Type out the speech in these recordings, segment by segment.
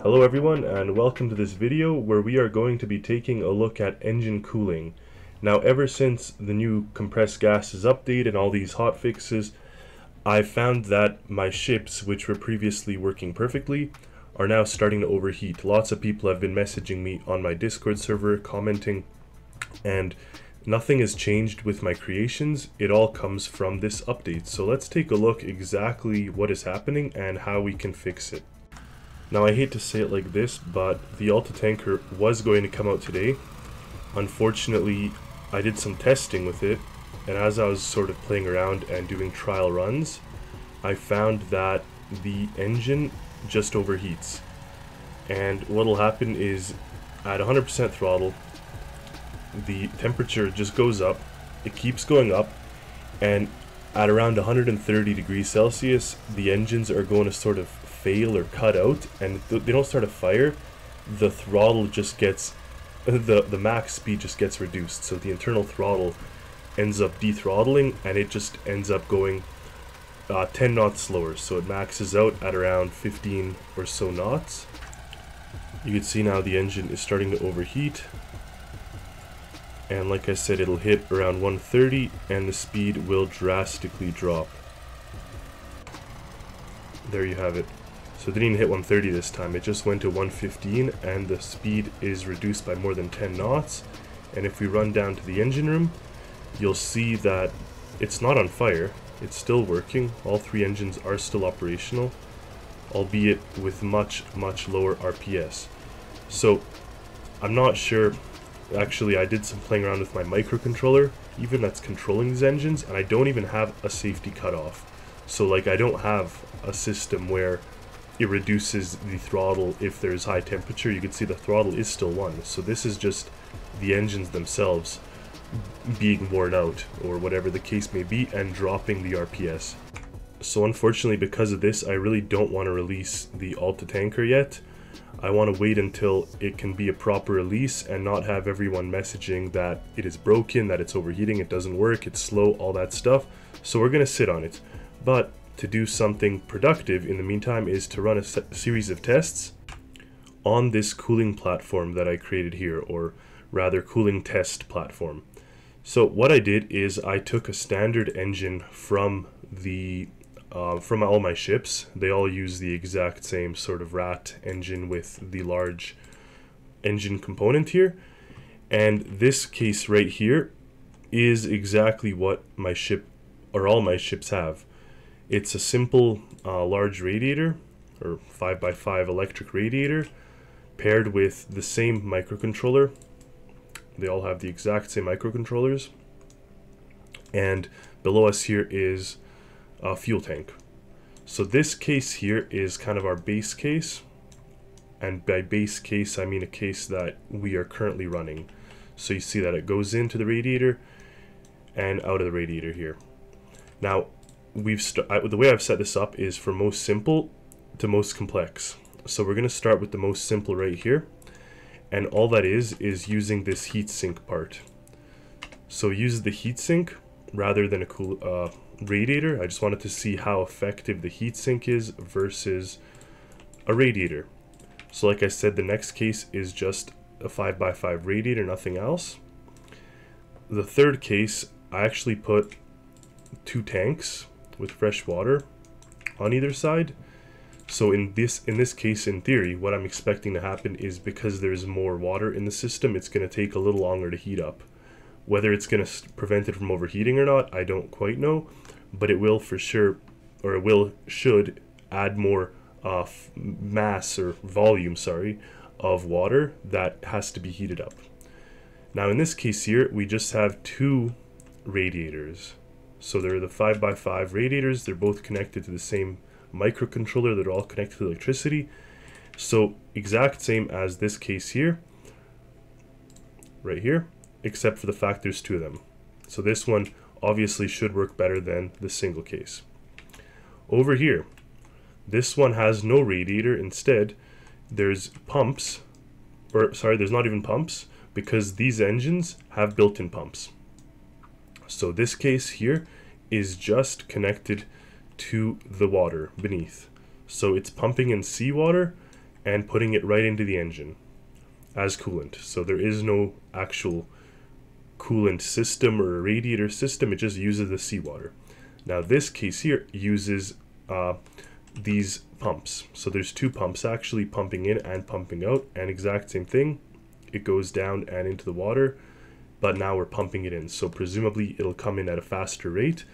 Hello everyone, and welcome to this video where we are going to be taking a look at engine cooling. Now, ever since the new compressed gases update and all these hot fixes, I found that my ships, which were previously working perfectly, are now starting to overheat. Lots of people have been messaging me on my Discord server, commenting, and nothing has changed with my creations. It all comes from this update. So let's take a look exactly what is happening and how we can fix it. Now, I hate to say it like this, but the Alta tanker was going to come out today. Unfortunately, I did some testing with it, and as I was sort of playing around and doing trial runs, I found that the engine just overheats. And what'll happen is, at 100% throttle, the temperature just goes up, it keeps going up, and at around 130 degrees Celsius, the engines are going to sort of fail or cut out, and they don't start a fire. The throttle just gets, the max speed just gets reduced, so the internal throttle ends up de-throttling, and it just ends up going 10 knots slower, so it maxes out at around 15 or so knots. You can see now the engine is starting to overheat, and like I said, it'll hit around 130 and the speed will drastically drop. There you have it. So it didn't even hit 130 this time, it just went to 115, and the speed is reduced by more than 10 knots. And if we run down to the engine room, you'll see that it's not on fire, it's still working. All three engines are still operational, albeit with much lower RPS. So I'm not sure. Actually, I did some playing around with my microcontroller, even that's controlling these engines, and I don't even have a safety cutoff. So like, I don't have a system where it reduces the throttle if there's high temperature. You can see the throttle is still 1. So this is just the engines themselves being worn out, or whatever the case may be, and dropping the RPS. So unfortunately, because of this, I really don't want to release the Alta tanker yet. I want to wait until it can be a proper release and not have everyone messaging that it is broken, that it's overheating, it doesn't work, it's slow, all that stuff. So we're going to sit on it. But to do something productive in the meantime is to run a series of tests on this cooling platform that I created here, or rather cooling test platform. So what I did is I took a standard engine from all my ships. They all use the exact same sort of rat engine with the large engine component here, and this case right here is exactly what my ship, or all my ships, have. It's a simple large radiator, or 5x5 electric radiator, paired with the same microcontroller. They all have the exact same microcontrollers. And below us here is a fuel tank. So this case here is kind of our base case. And by base case, I mean a case that we are currently running. So you see that it goes into the radiator and out of the radiator here. Now, the way I've set this up is from most simple to most complex. So we're going to start with the most simple right here, and all that is using this heatsink part. So use the heatsink rather than a radiator. I just wanted to see how effective the heatsink is versus a radiator. So like I said, the next case is just a 5x5 radiator, nothing else. The third case, I actually put 2 tanks with fresh water on either side. So in this case, in theory, what I'm expecting to happen is, because there's more water in the system, it's going to take a little longer to heat up. Whether it's going to prevent it from overheating or not, I don't quite know, but it will for sure, or it should add more mass, or volume, sorry, of water that has to be heated up. Now in this case here, we just have 2 radiators. So they're the 5x5 radiators. They're both connected to the same microcontroller. They're all connected to electricity. So exact same as this case here, right here, except for the fact there's 2 of them. So this one obviously should work better than the single case. Over here, this one has no radiator. Instead, there's pumps, or sorry, there's not even pumps, because these engines have built-in pumps. So this case here is just connected to the water beneath. So it's pumping in seawater and putting it right into the engine as coolant. So there is no actual coolant system or a radiator system, it just uses the seawater. Now this case here uses these pumps. So there's two pumps actually, pumping in and pumping out, and exact same thing. It goes down and into the water, but now we're pumping it in. So presumably it'll come in at a faster rate,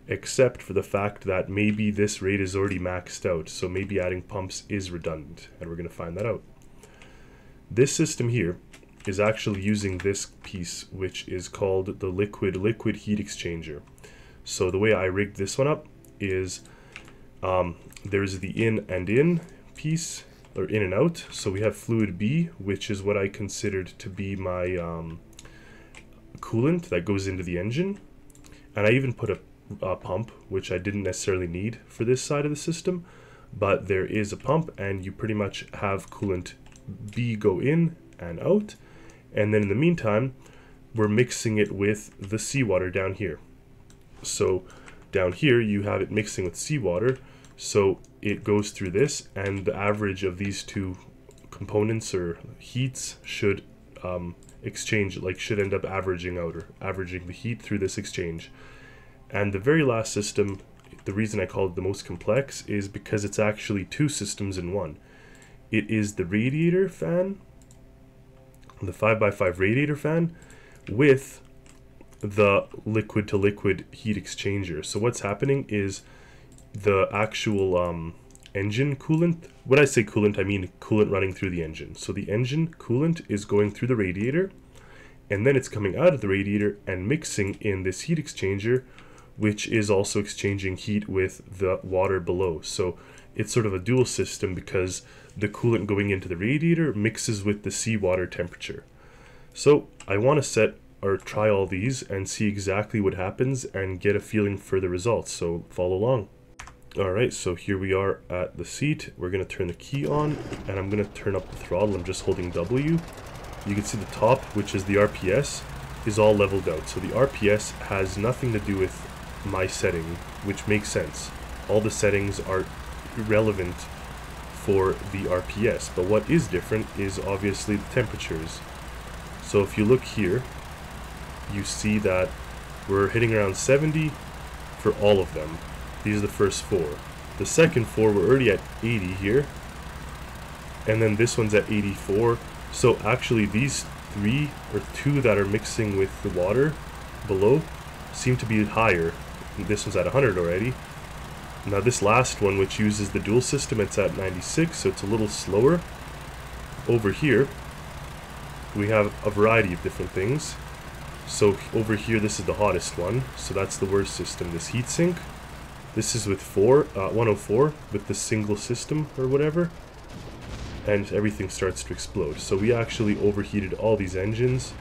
except for the fact that maybe this rate is already maxed out. So maybe adding pumps is redundant, and we're going to find that out. This system here is actually using this piece, which is called the liquid heat exchanger. So the way I rigged this one up is there's the in piece, or in and out. So we have fluid B, which is what I considered to be my coolant that goes into the engine. And I even put a pump, which I didn't necessarily need for this side of the system, but there is a pump, and you pretty much have coolant B go in and out. And then in the meantime, we're mixing it with the seawater down here. So down here you have it mixing with seawater, so it goes through this, and the average of these two components or heats should exchange, like should end up averaging out, or averaging the heat through this exchange. And the very last system, the reason I call it the most complex is because it's actually two systems in one. It is the radiator fan, the 5x5 radiator fan, with the liquid to liquid heat exchanger. So what's happening is the actual engine coolant, when I say coolant, I mean coolant running through the engine. So the engine coolant is going through the radiator, and then it's coming out of the radiator and mixing in this heat exchanger, which is also exchanging heat with the water below. So it's sort of a dual system, because the coolant going into the radiator mixes with the seawater temperature. So I want to set or try all these and see exactly what happens and get a feeling for the results, so follow along. Alright, so here we are at the seat. We're going to turn the key on, and I'm going to turn up the throttle. I'm just holding W. You can see the top, which is the RPS, is all leveled out. So the RPS has nothing to do with my setting, which makes sense. All the settings are irrelevant for the RPS, but what is different is obviously the temperatures. So if you look here, you see that we're hitting around 70 for all of them. These are the first four. The second four, we're already at 80 here, and then this one's at 84. So actually these three or two that are mixing with the water below seem to be higher. This one's at 100 already. Now this last one, which uses the dual system, it's at 96, so it's a little slower. Over here we have a variety of different things. So over here, this is the hottest one, so that's the worst system, this heatsink. This is with 104 with the single system or whatever, and everything starts to explode. So we actually overheated all these engines.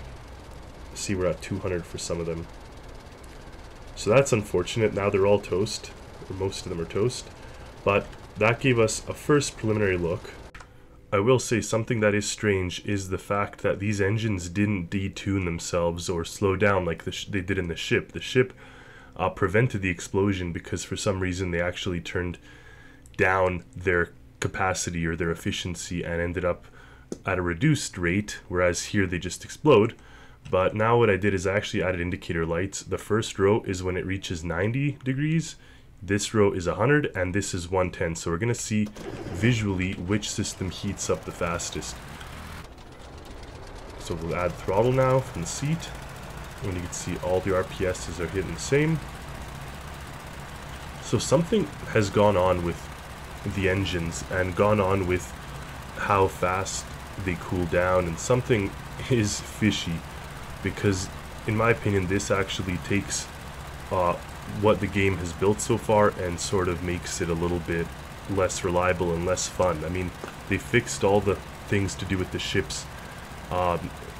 See, we're at 200 for some of them. So that's unfortunate. Now they're all toast, or most of them are toast, but that gave us a first preliminary look. I will say something that is strange is the fact that these engines didn't detune themselves or slow down like they did in the ship. The ship prevented the explosion because for some reason they actually turned down their capacity or their efficiency and ended up at a reduced rate, whereas here they just explode. But now what I did is I actually added indicator lights. The first row is when it reaches 90 degrees. This row is 100, and this is 110. So we're going to see visually which system heats up the fastest. So we'll add throttle now from the seat. And you can see all the RPSs are hitting the same. So something has gone on with the engines and gone on with how fast they cool down, and something is fishy, because in my opinion this actually takes what the game has built so far and sort of makes it a little bit less reliable and less fun. I mean, they fixed all the things to do with the ships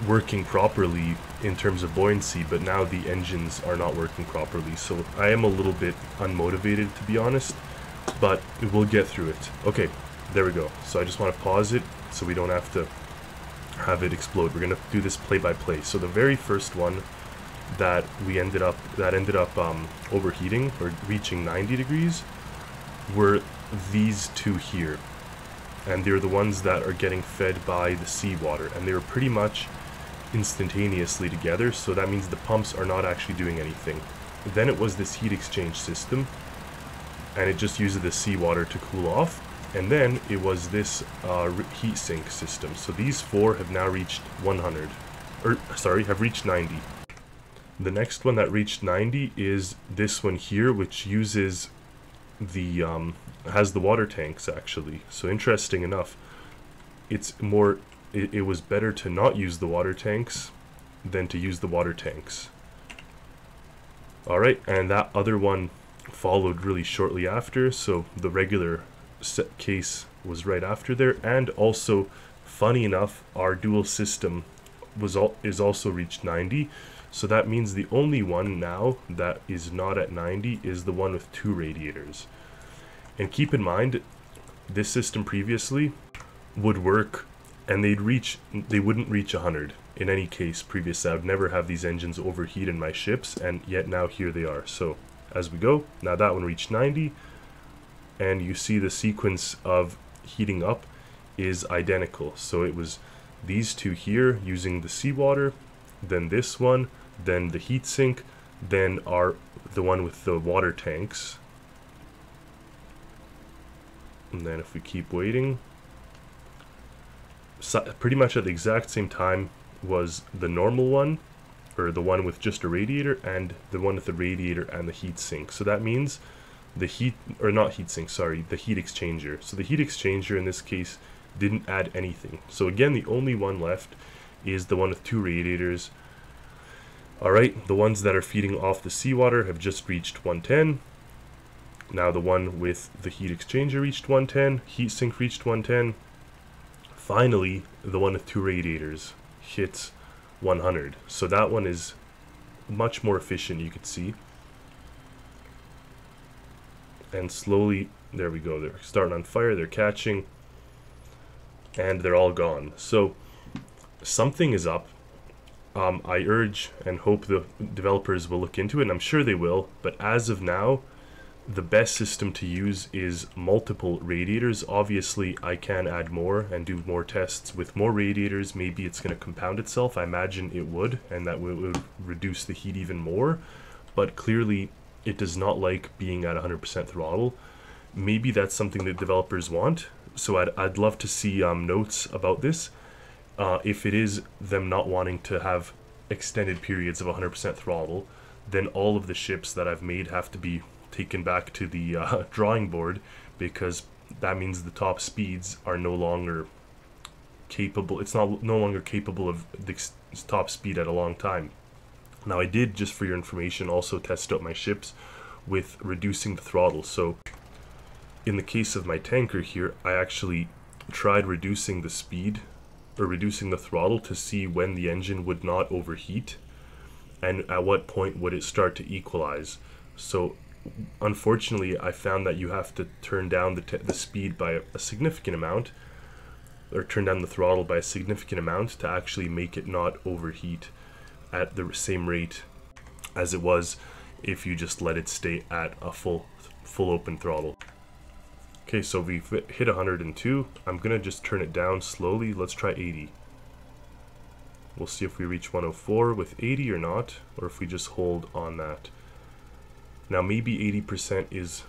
working properly in terms of buoyancy, but now the engines are not working properly. So I am a little bit unmotivated, to be honest, but we'll get through it. Okay, there we go. So I just want to pause it so we don't have to have it explode. We're going to do this play by play. So the very first one that ended up overheating or reaching 90 degrees were these two here. and they're the ones that are getting fed by the seawater, and they were pretty much instantaneously together, so that means the pumps are not actually doing anything. Then it was this heat exchange system, and it just uses the seawater to cool off, and then it was this heat sink system. So these four have now reached 100, or sorry, have reached 90. The next one that reached 90 is this one here, which uses the has the water tanks actually. So interesting enough, it's more it was better to not use the water tanks than to use the water tanks. Alright, and that other one followed really shortly after, so the regular set case was right after there. And also, funny enough, our dual system is also reached 90, so that means the only one now that is not at 90 is the one with 2 radiators. And keep in mind, this system previously would work and they wouldn't reach 100 in any case. Previously I would never have these engines overheat in my ships, and yet now here they are. So as we go, now that one reached 90, and you see the sequence of heating up is identical. So it was these two here using the seawater, then this one, then the heat sink, then the one with the water tanks. And then if we keep waiting, so pretty much at the exact same time was the normal one, or the one with just a radiator, and the one with the radiator and the heat sink. So that means the heat, or not heat sink, sorry, the heat exchanger. So the heat exchanger in this case didn't add anything. So again, the only one left is the one with 2 radiators. Alright, the ones that are feeding off the seawater have just reached 110. Now the one with the heat exchanger reached 110, heat sink reached 110. Finally, the one with 2 radiators hits 100. So that one is much more efficient, you could see. And slowly, there we go, they're starting on fire, they're catching, and they're all gone. So something is up. I urge and hope the developers will look into it, and I'm sure they will, but as of now, the best system to use is multiple radiators. Obviously, I can add more and do more tests with more radiators. Maybe it's going to compound itself. I imagine it would, and that would reduce the heat even more. But clearly, it does not like being at 100% throttle. Maybe that's something that developers want. So I'd love to see notes about this. If it is them not wanting to have extended periods of 100% throttle, then all of the ships that I've made have to be taken back to the drawing board, because that means the top speeds are no longer capable. It's no longer capable of the top speed at a long time. Now I did, just for your information, also test out my ships with reducing the throttle. So in the case of my tanker here, I actually tried reducing the speed, or reducing the throttle, to see when the engine would not overheat and at what point would it start to equalize. So unfortunately, I found that you have to turn down the speed by a significant amount, or turn down the throttle by a significant amount to actually make it not overheat at the same rate as it was if you just let it stay at a full open throttle. Okay, so we've hit 102. I'm gonna just turn it down slowly. Let's try 80. We'll see if we reach 104 with 80 or not, or if we just hold on that. Now maybe 80% is,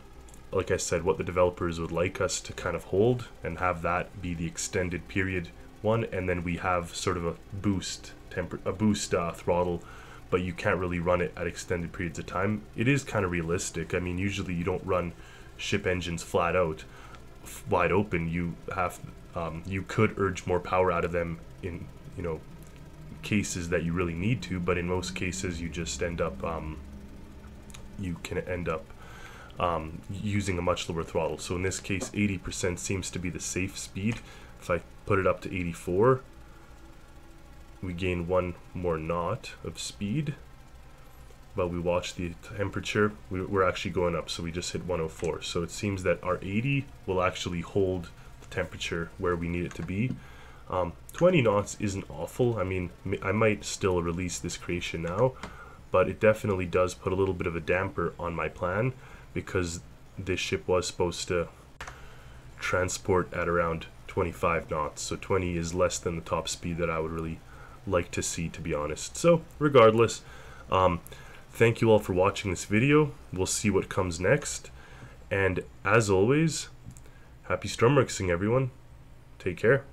like I said, what the developers would like us to kind of hold and have that be the extended period one, and then we have sort of a boost throttle, but you can't really run it at extended periods of time. It is kind of realistic. I mean, usually you don't run ship engines flat out wide open. You have you could urge more power out of them in, you know, cases that you really need to, but in most cases you just end up using a much lower throttle. So in this case, 80% seems to be the safe speed. If I put it up to 84, we gain 1 more knot of speed, but we watch the temperature, we're actually going up, so we just hit 104. So it seems that our 80 will actually hold the temperature where we need it to be. 20 knots isn't awful. I mean, I might still release this creation now, but it definitely does put a little bit of a damper on my plan, because this ship was supposed to transport at around 25 knots, so 20 is less than the top speed that I would really like to see, to be honest. So regardless, thank you all for watching this video. We'll see what comes next, and as always, happy Stormworksing, everyone. Take care.